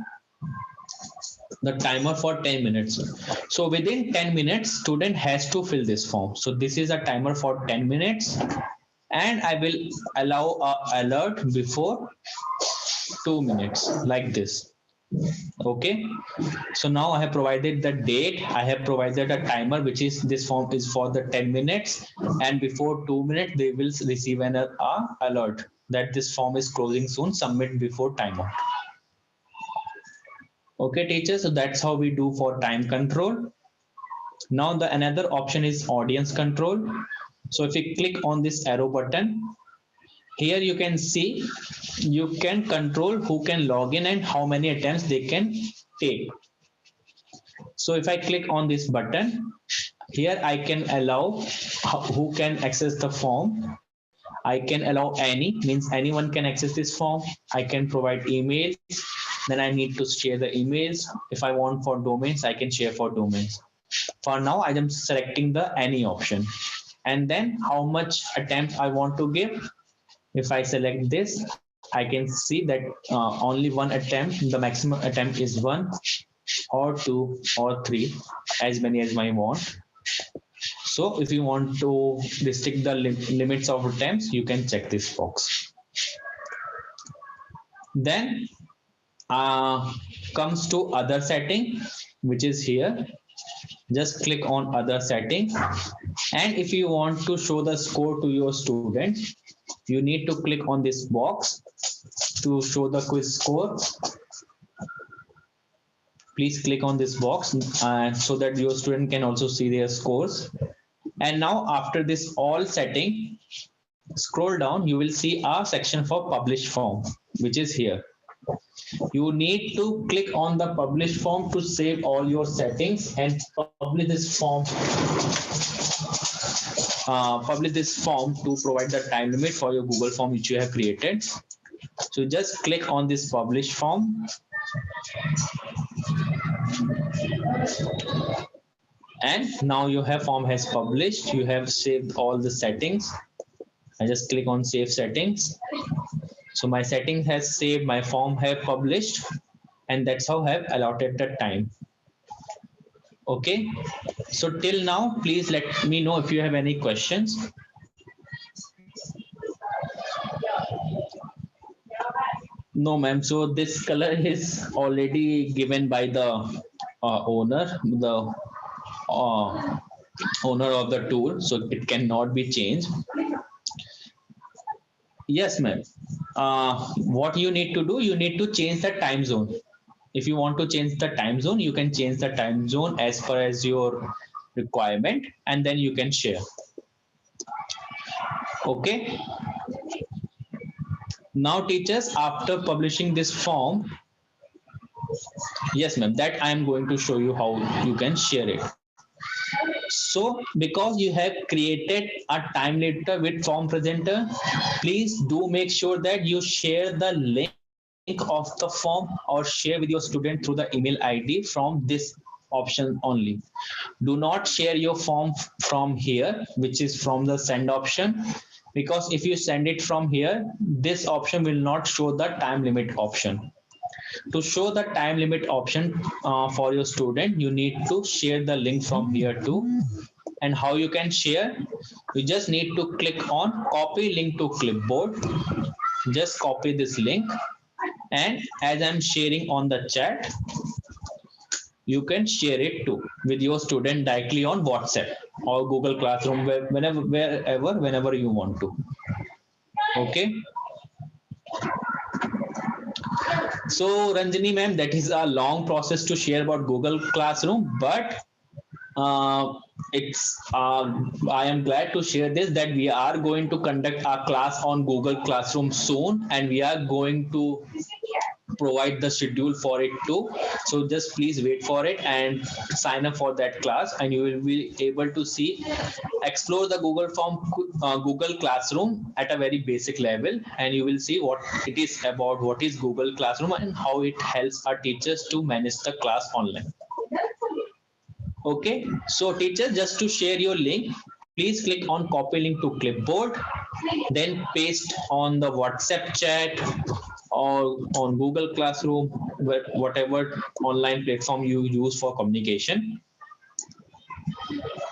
the timer for 10 minutes. So within 10 minutes, student has to fill this form. So this is a timer for 10 minutes, and I will allow a alert before 2 minutes like this. Okay, so now I have provided the date, I have provided a timer, which is this form is for the 10 minutes, and before 2 minutes they will receive an alert that this form is closing soon, submit before timeout. Okay teachers, so that's how we do for time control. Now the another option is audience control. So if you click on this arrow button, here you can see you can control who can log in and how many attempts they can take. So if I click on this button, here I can allow who can access the form. I can allow any, means anyone can access this form. I can provide emails, then I need to share the emails. If I want for domains, I can share for domains. For now, I am selecting the any option. And then how much attempt I want to give. If I select this, I can see that only one attempt, the maximum attempt is 1 or 2 or 3, as many as I want. So if you want to restrict the limits of attempts, you can check this box. Then comes to other setting, which is here. Just click on other setting. And if you want to show the score to your student, you need to click on this box to show the quiz score. Please click on this box so that your student can also see their scores. And now after this all setting, scroll down, you will see a section for publish form, which is here. You need to click on the publish form to save all your settings and publish this form. Publish this form to provide the time limit for your Google form which you have created. So just click on this publish form. And now your form has published. You have saved all the settings. I just click on save settings. So my setting has saved, my form have published, and that's how I have allotted the time. Okay, so till now, please let me know if you have any questions. No, ma'am. So this color is already given by the owner, the owner of the tool, so it cannot be changed. Yes, ma'am. What you need to do, you need to change the time zone. If you want to change the time zone, you can change the time zone as per as your requirement, and then you can share. Okay. Now teachers, after publishing this form, yes ma'am, that I am going to show you how you can share it. So because you have created a time limiter with form presenter, please do make sure that you share the link of the form or share with your student through the email ID from this option only. Do not share your form from here, which is from the send option, because if you send it from here, this option will not show the time limit option. To show the time limit option for your student, you need to share the link from here too. And how you can share? You just need to click on copy link to clipboard. Just copy this link, and as I'm sharing on the chat, you can share it too with your student directly on WhatsApp or Google Classroom, whenever you want to. Okay. So Ranjani ma'am, that is a long process to share about Google Classroom, but it's I am glad to share this that we are going to conduct our class on Google Classroom soon, and we are going to provide the schedule for it too. So just please wait for it and sign up for that class, and you will be able to see, explore the Google Classroom at a very basic level, and you will see what it is about, what is Google Classroom, and how it helps our teachers to manage the class online. Okay, so teacher, just to share your link, please click on copy link to clipboard, then paste on the WhatsApp chat or on Google Classroom, whatever online platform you use for communication.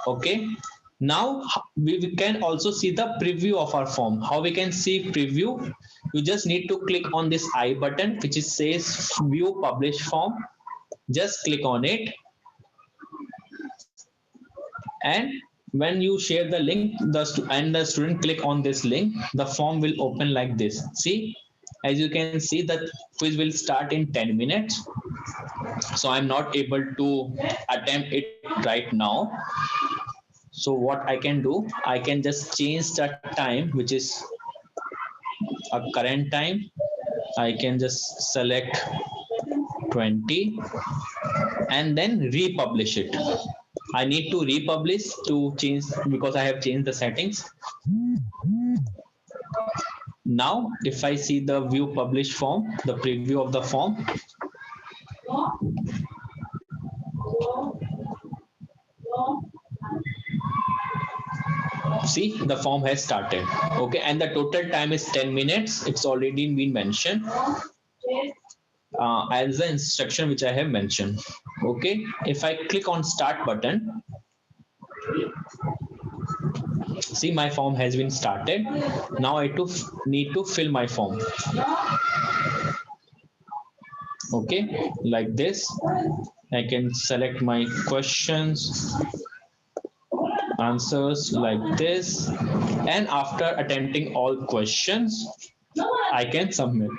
Okay. Now we can also see the preview of our form. How we can see preview? You just need to click on this I button, which is says view publish form. Just click on it, and when you share the link, the student click on this link, the form will open like this. See, as you can see, that quiz will start in 10 minutes. So I'm not able to attempt it right now. So what I can do, I can just change the time, which is a current time. I can just select 20 and then republish it. I need to republish to change because I have changed the settings. Now if I see the view publish form, the preview of the form, see, the form has started. Okay, and the total time is 10 minutes. It's already been mentioned as the instruction which I have mentioned. Okay, if I click on start button, see, my form has been started. Now I need to fill my form. Okay, like this. I can select my questions, answers like this, and after attempting all questions, I can submit.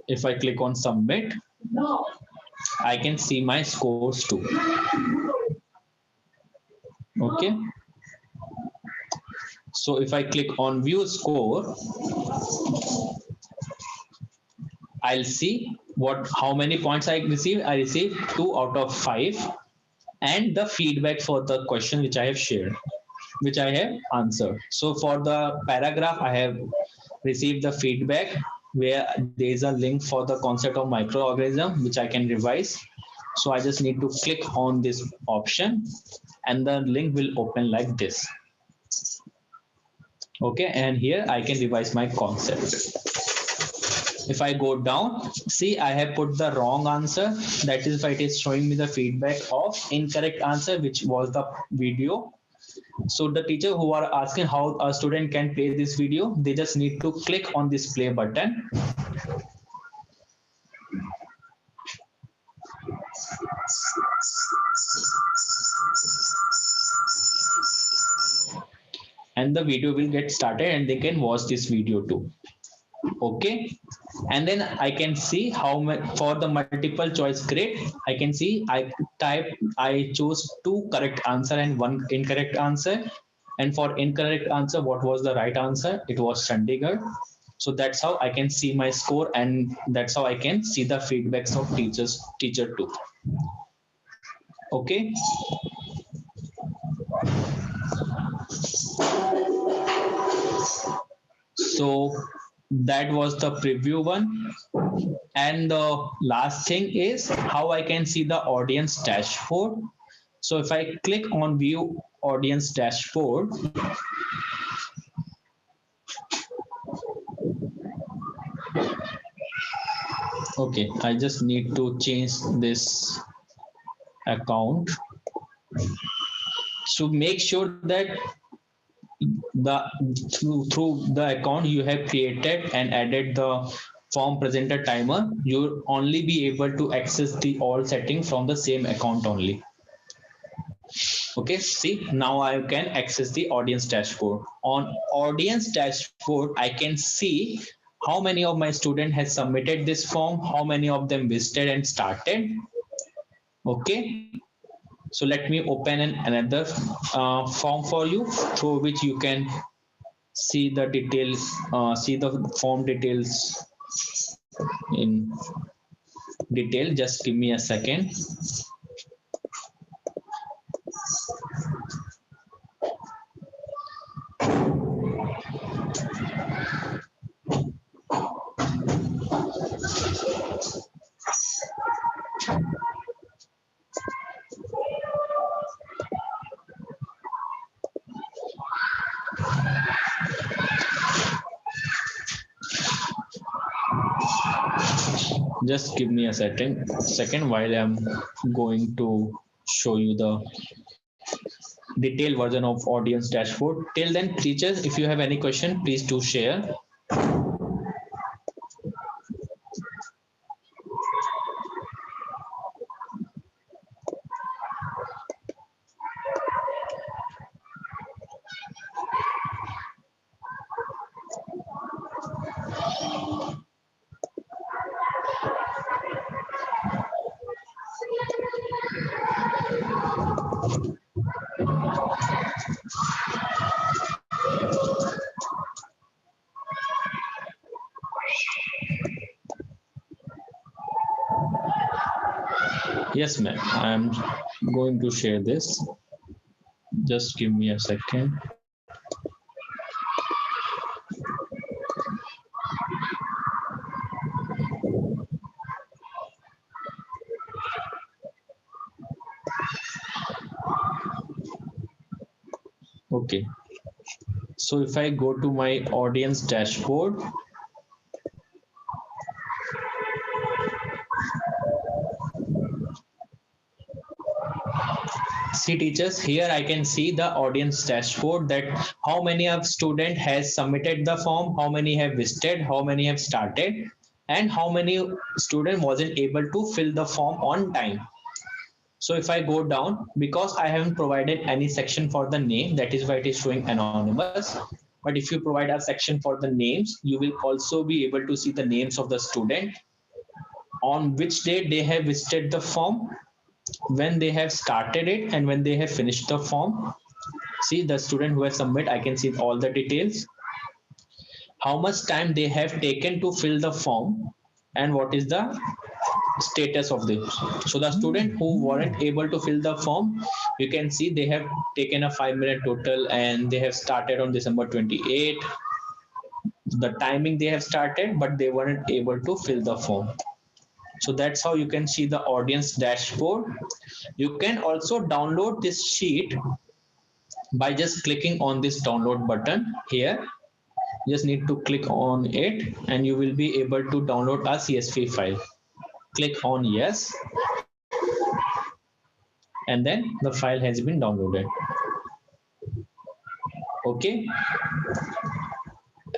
If I click on submit, I can see my scores too. Okay. So if I click on view score, I'll see how many points I received. I received 2 out of 5, and the feedback for the question which I have shared, which I have answered. So for the paragraph, I have received the feedback where there is a link for the concept of microorganism, which I can revise. So I just need to click on this option, and the link will open like this. Okay, and here I can revise my concept. If I go down, see, I have put the wrong answer. That is why it is showing me the feedback of incorrect answer, which was the video. So the teacher who are asking how a student can play this video, they just need to click on this play button. And the video will get started and they can watch this video too. Okay, and then I can see how much for the multiple choice grid. I can see I chose 2 correct answer and 1 incorrect answer, and for incorrect answer, what was the right answer? It was Chandigarh. So that's how I can see my score, and that's how I can see the feedbacks of teacher too. Okay. So that was the preview one. And the last thing is how I can see the audience dashboard. So if I click on view audience dashboard, okay, I just need to change this account. So make sure that the through the account you have created and added the form presenter timer, you'll only be able to access the all settings from the same account only. Okay, see, now I can access the audience dashboard. On audience dashboard, I can see how many of my students has submitted this form, how many of them visited and started. Okay, So let me open another form for you through which you can see the details, see the form details in detail. Just give me a second. Just give me a second while I'm going to show you the detailed version of audience dashboard. Till then, teachers, if you have any question, please do share. Yes, ma'am. I'm going to share this. Just give me a second. Okay. So if I go to my audience dashboard, see teachers, here I can see the audience dashboard, that how many of student has submitted the form, how many have visited, how many have started, and how many student wasn't able to fill the form on time. So if I go down, because I haven't provided any section for the name, that is why it is showing anonymous. But if you provide a section for the names, you will also be able to see the names of the student, on which date they have visited the form, when they have started it, and when they have finished the form. See the student who has submitted, I can see all the details, how much time they have taken to fill the form, and what is the status of this. So the student who weren't able to fill the form, you can see they have taken a 5 minute total, and they have started on December 28. The timing they have started, but they weren't able to fill the form. So that's how you can see the audience dashboard. You can also download this sheet by just clicking on this download button here. You just need to click on it, and you will be able to download a CSV file. Click on yes, and then the file has been downloaded. Okay.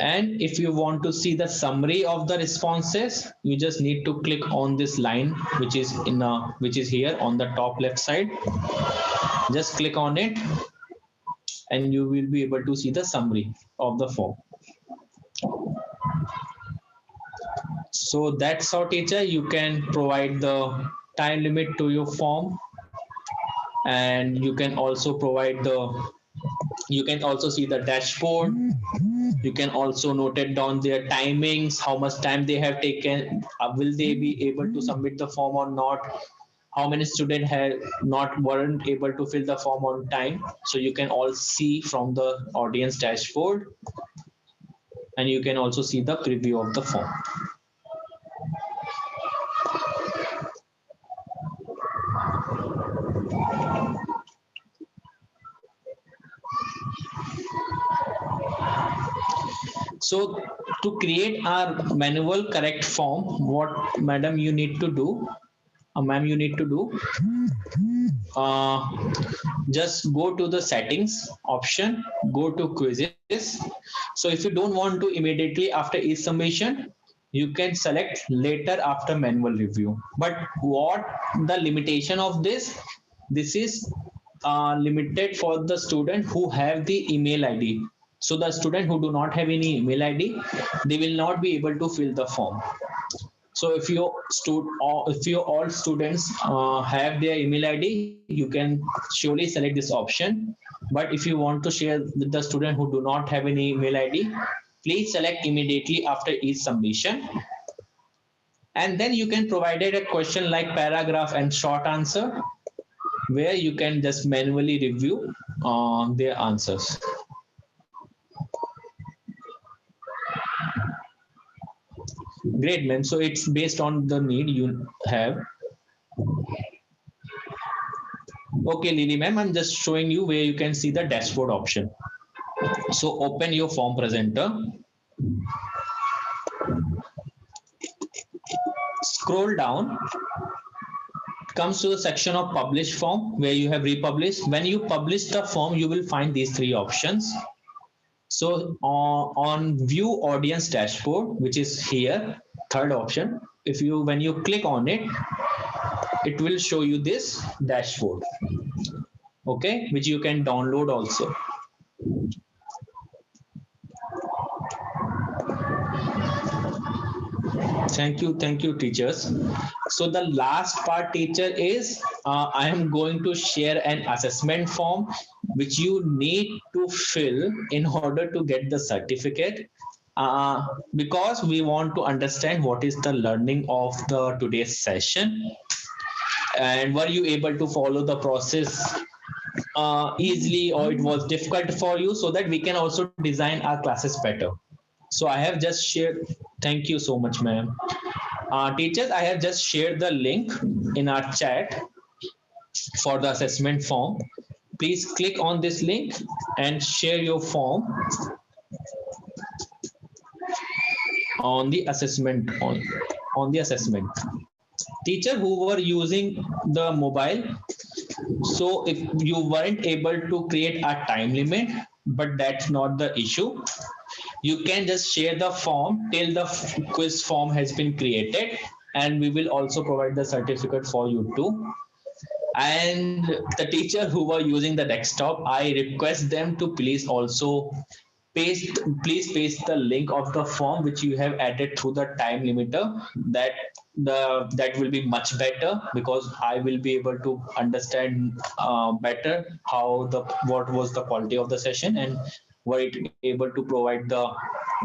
And if you want to see the summary of the responses, you just need to click on this line, which is here on the top left side. Just click on it, and you will be able to see the summary of the form. So that's how, teacher, you can provide the time limit to your form, and you can also provide you can also see the dashboard. You can also note it down their timings, how much time they have taken, will they be able to submit the form or not, how many students have not weren't able to fill the form on time. So you can all see from the audience dashboard, and you can also see the preview of the form. So to create our manual correct form, what madam you need to do, ma'am, you need to do, just go to the settings option, go to quizzes. So if you don't want to immediately after each submission, you can select later after manual review. But what the limitation of this is limited for the student who have the email ID. So the student who do not have any email ID, they will not be able to fill the form. So if you all students have their email ID, you can surely select this option. But if you want to share with the student who do not have any email ID, please select immediately after each submission. And then you can provide a question like paragraph and short answer, where you can just manually review their answers. Great, ma'am. So it's based on the need you have. Okay, Lily, ma'am, I'm just showing you where you can see the dashboard option. So open your form presenter, scroll down, comes to the section of publish form where you have republished. When you publish the form, you will find these three options. So on view audience dashboard, which is here, third option, if you when you click on it, it will show you this dashboard, okay, which you can download also. Thank you, teachers. So the last part, teacher, is I am going to share an assessment form which you need to fill in order to get the certificate. Because we want to understand what is the learning of the today's session, and were you able to follow the process easily, or it was difficult for you, so that we can also design our classes better. So I have just shared. Thank you so much, ma'am. Teachers, I have just shared the link in our chat for the assessment form. Please click on this link and share your form on the assessment on the assessment. Teacher who were using the mobile, so if you weren't able to create a time limit, but that's not the issue. You can just share the form till the quiz form has been created, and we will also provide the certificate for you too. And the teacher who were using the desktop, I request them to please also please paste the link of the form which you have added through the time limiter. That will be much better, because I will be able to understand better how the what was the quality of the session, and were it able to provide the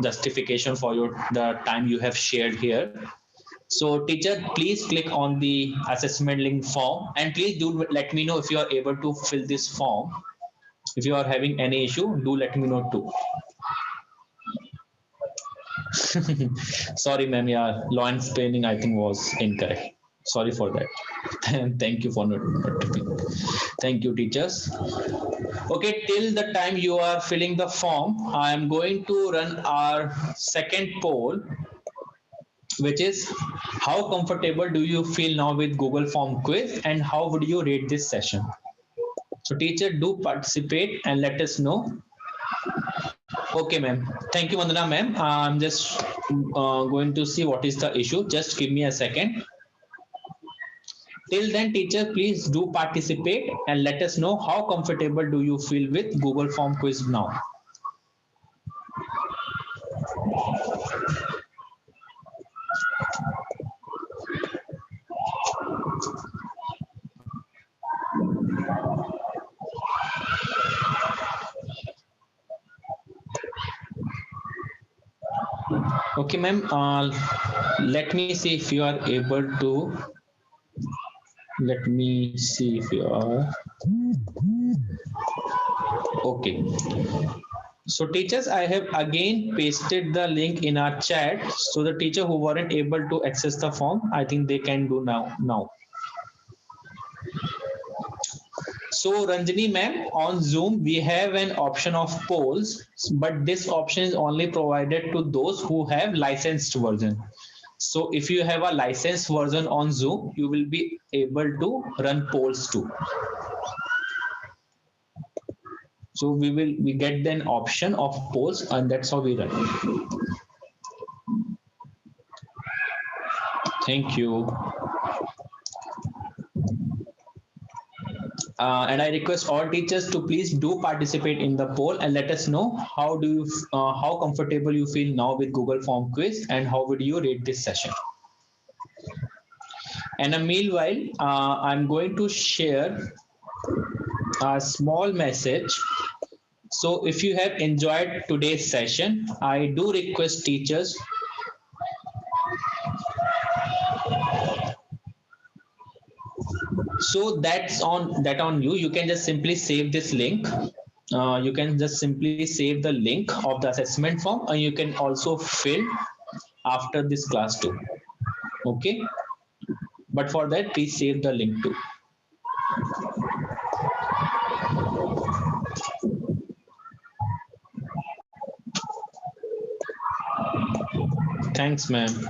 justification for your the time you have shared here. So teacher, please click on the assessment link form, and please do let me know if you are able to fill this form. If you are having any issue, do let me know too. Sorry, ma'am. Yeah, law and spelling I think was incorrect. Sorry for that. Thank you for notifying. Thank you, teachers. Okay, till the time you are filling the form, I am going to run our second poll, which is how comfortable do you feel now with Google Form quiz, and how would you rate this session? So, teacher, do participate and let us know. Okay, ma'am. Thank you, Vandana, ma'am. I'm just going to see what is the issue. Just give me a second. Till then, teacher, please do participate and let us know how comfortable do you feel with Google Form quiz now. Okay, ma'am. Let me see if you are able to. Let me see if you are. Okay. So teachers, I have again pasted the link in our chat. So the teacher who weren't able to access the form, I think they can do now. So Ranjani ma'am, on Zoom, we have an option of polls, but this option is only provided to those who have licensed version. So if you have a licensed version on Zoom, you will be able to run polls too. So we get an option of polls, and that's how we run. Thank you. And I request all teachers to please do participate in the poll and let us know how comfortable you feel now with Google Form quiz, and how would you rate this session. And meanwhile, I'm going to share a small message. So if you have enjoyed today's session, I do request teachers. So that's on you. You can just simply save this link. You can just simply save the link of the assessment form, and you can also fill after this class too. Okay, but for that, please save the link too. Thanks, ma'am.